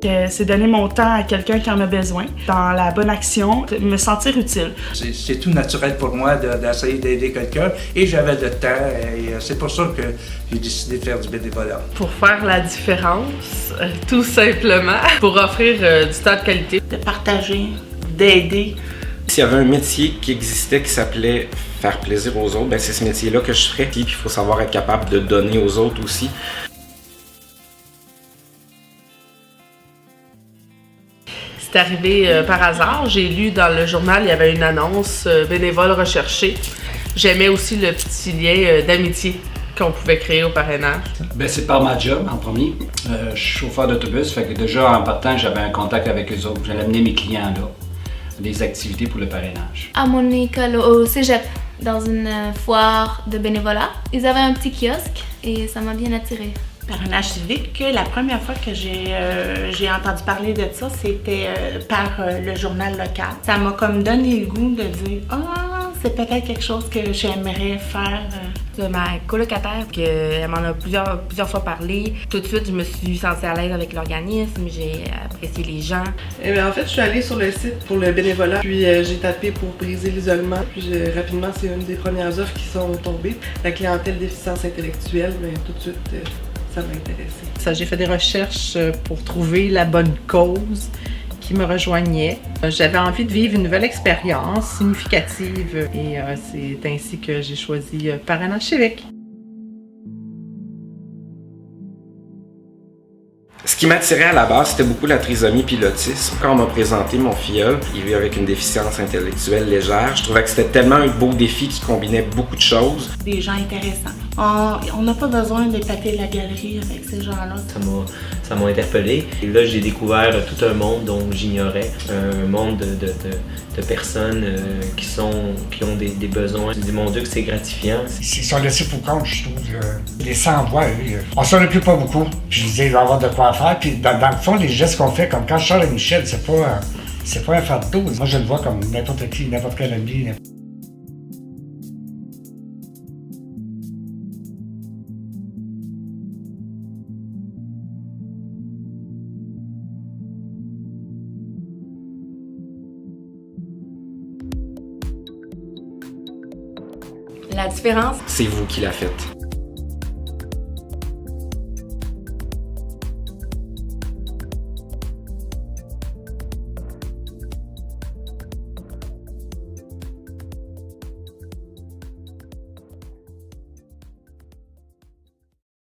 C'est donner mon temps à quelqu'un qui en a besoin, dans la bonne action, me sentir utile. C'est tout naturel pour moi d'essayer d'aider quelqu'un et j'avais le temps et c'est pour ça que j'ai décidé de faire du bénévolat. Pour faire la différence, tout simplement, pour offrir du temps de qualité. De partager, d'aider. S'il y avait un métier qui existait qui s'appelait faire plaisir aux autres, ben c'est ce métier-là que je ferais. Puis il faut savoir être capable de donner aux autres aussi. C'est arrivé par hasard. J'ai lu dans le journal, il y avait une annonce bénévole recherché. J'aimais aussi le petit lien d'amitié qu'on pouvait créer au parrainage. Ben, c'est par ma job en premier. Je suis chauffeur d'autobus, fait que déjà en partant, j'avais un contact avec eux autres. J'allais amener mes clients là, des activités pour le parrainage. À mon école au cégep, dans une foire de bénévolat, ils avaient un petit kiosque et ça m'a bien attirée. Parrainage civique, la première fois que j'ai entendu parler de ça, c'était par le journal local. Ça m'a comme donné le goût de dire « Ah, c'est peut-être quelque chose que j'aimerais faire. » De ma colocataire, elle m'en a plusieurs fois parlé. Tout de suite, je me suis sentie à l'aise avec l'organisme, j'ai apprécié les gens. Eh bien, en fait, je suis allée sur le site pour le bénévolat, puis j'ai tapé pour briser l'isolement. Puis rapidement, c'est une des premières offres qui sont tombées. La clientèle déficience intellectuelle, mais tout de suite, ça m'a intéressée. J'ai fait des recherches pour trouver la bonne cause qui me rejoignait. J'avais envie de vivre une nouvelle expérience significative et c'est ainsi que j'ai choisi Parrainage civique. Ce qui m'attirait à la base, c'était beaucoup la trisomie puis l'autisme. Quand on m'a présenté mon filleul, il vit avec une déficience intellectuelle légère, je trouvais que c'était tellement un beau défi qui combinait beaucoup de choses. Des gens intéressants. On n'a pas besoin de taper la galerie avec ces gens-là. Ça m'a interpellé. Et là, j'ai découvert tout un monde dont j'ignorais. Un monde de personnes qui ont des besoins. Je me dis, mon Dieu, que c'est gratifiant. Ils sont laissés pour compte, je trouve. Les sans-voix, on s'en occupe pas beaucoup. Puis je disais, il va y avoir de quoi faire. Puis dans le fond, les gestes qu'on fait, comme quand je sors à Michel, c'est pas un fardeau. Moi, je le vois comme n'importe qui, n'importe quel ami. La différence, C'est vous qui la faites.